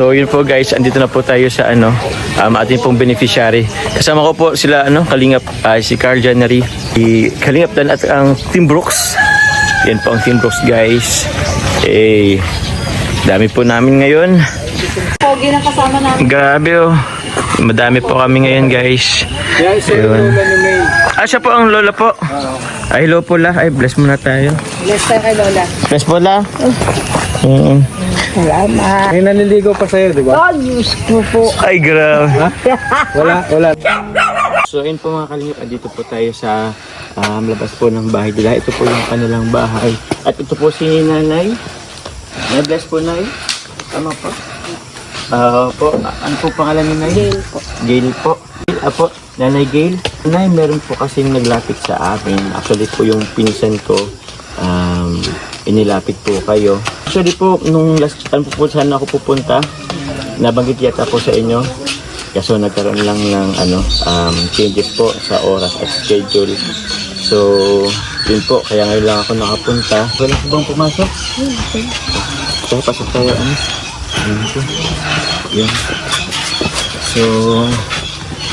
So yun po guys, andito na po tayo sa ating pong beneficiary. Kasama ko po sila Kalingap, si Carl January, si Kalingap Dan at ang Team Brooks. Yan po ang Team Brooks guys. Dami po namin ngayon. Pogi na kasama namin. Grabe madami po kami ngayon guys. Yun. Siya po ang lola po. Ay hello po la. Ay bless muna tayo. Bless tayo kay Lola. Bless po la. Salamat. May naniligaw pa sa'yo, di ba? Oh, Diyos ko po. Ay grabe. Wala. So ayun po mga Kalingap, dito po tayo sa labas po ng bahay nila. Ito po yung kanilang bahay. At ito po si Nanay. Na-bless po Nay. Tama po. Ano po pangalan ni Nay? Gail po. Gail po. Apo, Nanay Gail. Nay, meron po kasing naglapit sa akin. Actually po yung pinsan ko, inilapit po kayo. Actually po, nung last time po saan ako pupunta, nabanggit yata po sa inyo. Kaso nagkaroon lang ng changes po sa oras at schedule. So, yun po, kaya ngayon lang ako nakapunta. Wala po bang pumasok? Kaya pasok tayo. Yun po. Yun. So,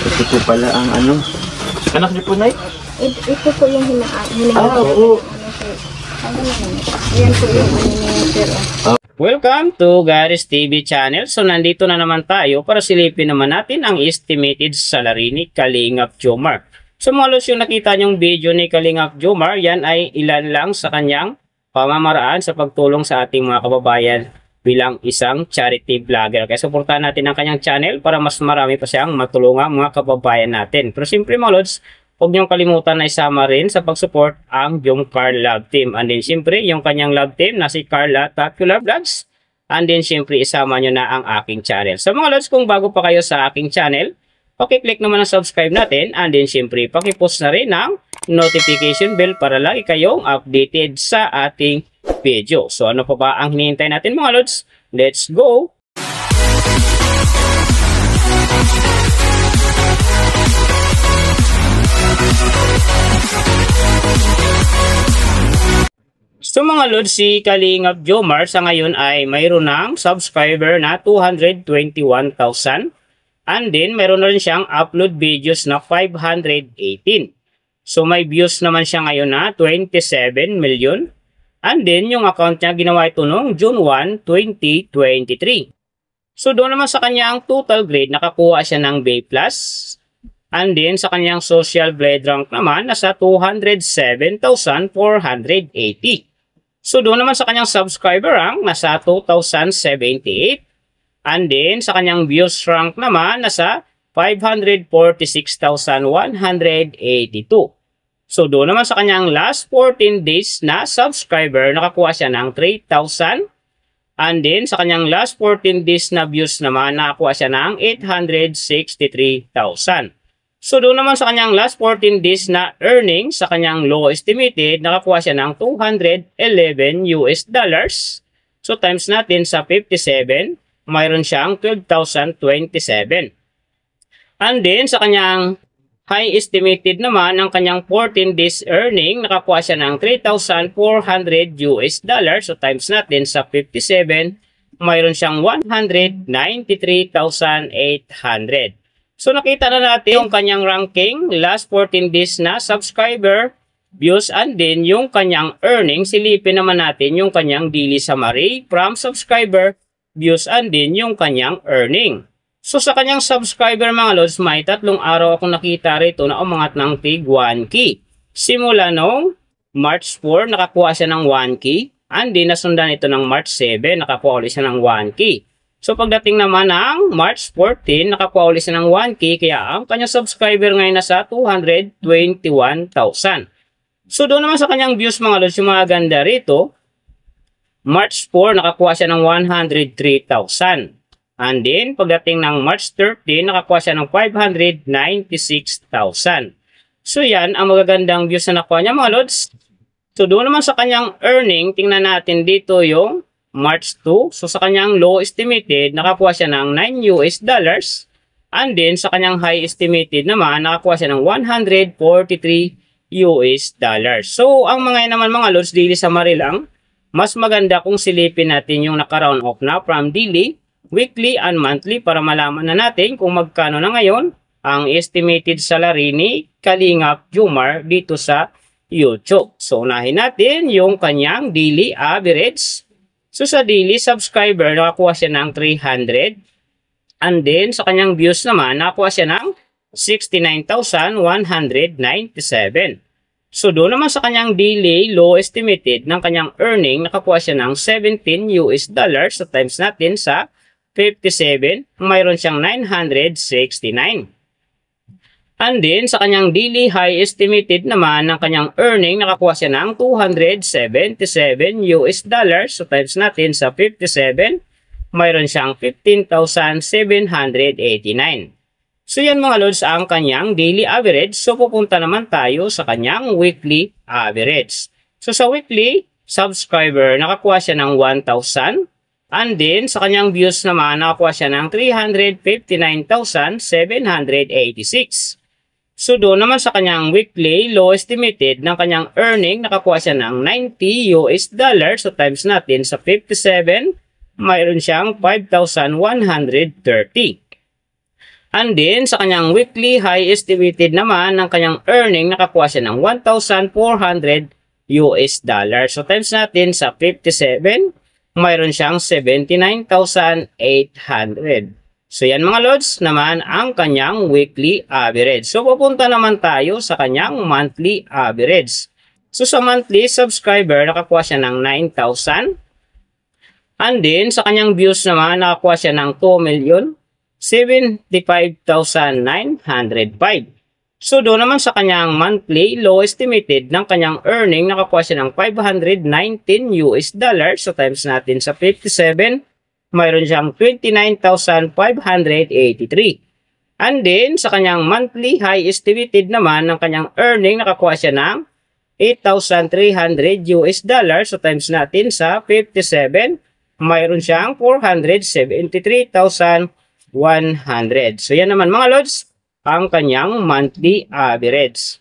ito po pala ang anak niyo po, Nay? Ito po yung hinahanap. Oo. Ayan po yung hinahanap. Welcome to Garis TV channel. So nandito na naman tayo para silipin naman natin ang estimated salary ni Kalingap Jomar. So mga lods, yung nakita nyong video ni Kalingap Jomar, yan ay ilan lang sa kanyang pamamaraan sa pagtulong sa ating mga kababayan bilang isang charity vlogger. Kaya supportahan natin ang kanyang channel para mas marami pa siyang matulungan mga kababayan natin. Pero siyempre mga lods, huwag niyong kalimutan na isama rin sa pag-support ang yung Carl Love Team. And then siyempre, yung kanyang love team na si Carla Tacular Vlogs. And then siyempre, isama nyo na ang aking channel. So mga lods, kung bago pa kayo sa aking channel, pakiclick naman ang subscribe natin. And then siyempre, pakipost na rin ang notification bell para lagi kayong updated sa ating video. So ano pa ba ang hinihintay natin mga lods? Let's go! So mga lods, si Kalingap Jomar sa ngayon ay mayroon ng subscriber na 221,000. And then mayroon na rin siyang upload videos na 518. So may views naman siya ngayon na 27 million. And then yung account niya ginawa ito noong June 1, 2023. So doon naman sa kanyang total grade, nakakuha siya ng B+. And then sa kanyang social blade rank naman, nasa 207,480. So doon naman sa kanyang subscriber rank, nasa 2,078. And then sa kanyang views rank naman, nasa 546,182. So doon naman sa kanyang last 14 days na subscriber, nakakuha siya ng 3,000. And then sa kanyang last 14 days na views naman, nakakuha siya ng 863,000. So doon naman sa kanyang last 14 days na earnings, sa kanyang low estimated, nakakuha siya ng $211 US. So times natin sa 57, mayroon siyang 12,027. And then sa kanyang high estimated naman, ang kanyang 14 days earning, nakakuha siya ng $3,400 US. So times natin sa 57, mayroon siyang 193,800. So nakita na natin yung kanyang ranking, last 14 days na subscriber, views, and then yung kanyang earning. Silipin naman natin yung kanyang daily summary from subscriber, views, and then yung kanyang earning. So sa kanyang subscriber mga lods, may 3 araw akong nakita rito na umangat ng tig 1K. Simula nung March 4, nakakuha siya ng 1K. And then nasundan ito ng March 7, nakakuha ulit siya ng 1K. So pagdating naman ng March 14, nakakuha ulit siya ng 1K. Kaya ang kanyang subscriber ngayon nasa 221,000. So doon naman sa kanyang views mga lods, yung mga ganda rito, March 4, nakakuha siya ng 103,000. And then, pagdating ng March 13, nakakuha siya ng 596,000. So yan, ang magagandang views na nakuha niya mga lods. So doon naman sa kanyang earning, tingnan natin dito yung March 2. So sa kanyang low estimated, nakakuha siya ng $9 US. And then sa kanyang high estimated naman, nakakuha siya ng $143 US. So ang mga naman mga lods, daily summary lang. Mas maganda kung silipin natin yung naka-round off na from daily weekly and monthly para malaman na natin kung magkano na ngayon ang estimated salary ni Kalingap Jomar dito sa YouTube. So, unahin natin yung kanyang daily average. So, sa daily subscriber, nakakuha siya ng 300. And then, sa kanyang views naman, nakakuha siya ng 69,197. So, doon naman sa kanyang daily low estimated ng kanyang earning, nakakuha siya ng $17 So, times natin sa 57, mayroon siyang 969. And then, sa kanyang daily high estimated naman ng kanyang earning, nakakuha siya ng $277. So, times natin sa 57, mayroon siyang 15,789. So, yan mga lods ang kanyang daily average. So, pupunta naman tayo sa kanyang weekly average. So, sa weekly subscriber, nakakuha siya ng 1,000. And then, sa kanyang views naman, nakakuha siya ng 359,786. So, doon naman sa kanyang weekly low estimated ng kanyang earning, nakakuha siya ng $90. So, times natin sa 57, mayroon siyang 5,130. And then, sa kanyang weekly high estimated naman ng kanyang earning, nakakuha siya ng $1,400. So, times natin sa 57, mayroon siyang 79,800. So, yan mga lods naman ang kanyang weekly average. So, pupunta naman tayo sa kanyang monthly average. So, sa monthly subscriber, nakakuha siya ng 9,000. And then, sa kanyang views naman, nakakuha siya ng 2,075,905. So, doon naman sa kanyang monthly low estimated ng kanyang earning, nakakuha siya ng $519. So, times natin sa 57, mayroon siyang 29,583. And then, sa kanyang monthly high estimated naman ng kanyang earning, nakakuha siya ng $8,300. So, times natin sa 57, mayroon siyang 473,100. So, yan naman mga lods, ang kanyang monthly average.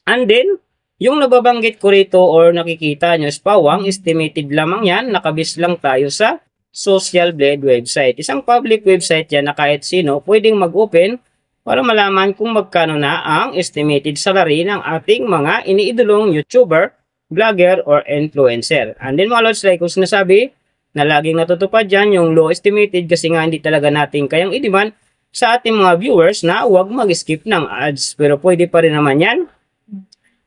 And then, yung nababanggit ko rito or nakikita nyo is pawang, estimated lamang yan, nakabis lang tayo sa Social Blade website. Isang public website yan na kahit sino pwedeng mag-open para malaman kung magkano na ang estimated salary ng ating mga iniidolong YouTuber, vlogger, or influencer. And then mga lods, like kung sinasabi, na laging natutupad dyan yung low estimated kasi nga hindi talaga natin kayang i-demand sa ating mga viewers na huwag mag-skip ng ads. Pero pwede pa rin naman yan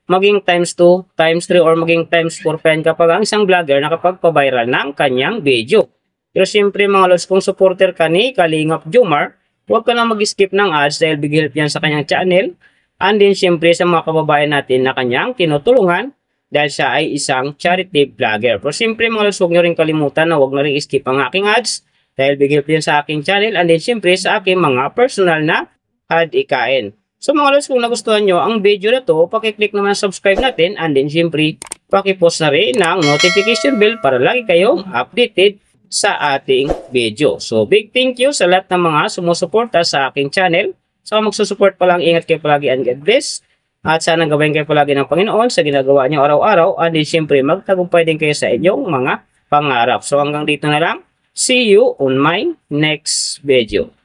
maging times 2, times 3, or maging times 4 pa yan kapag ang isang vlogger nakapagpa-viral ng kanyang video. Pero siyempre mga lods, kung supporter ka ni Kalingap Jomar, huwag ka na mag-skip ng ads dahil big help yan sa kanyang channel. And then siyempre sa mga kababayan natin na kanyang tinutulungan dahil siya ay isang charity vlogger. Pero siyempre mga lods, huwag nyo rin kalimutan na huwag na rin skip ang aking ads dahil big help yan sa aking channel. And then siyempre sa aking mga personal na ad ikain. So mga lods, kung nagustuhan nyo ang video na to, pakiclick naman subscribe natin. And then siyempre, pakipost na rin ng notification bell para lagi kayong updated sa ating video. So, big thank you sa lahat ng mga sumusuporta sa aking channel. So, magsusupport pa lang, ingat kayo palagi and God bless. At sana gawain kayo palagi ng Panginoon sa ginagawa niyo araw-araw. At din siyempre, magtagumpay din kayo sa inyong mga pangarap. So, hanggang dito na lang. See you on my next video.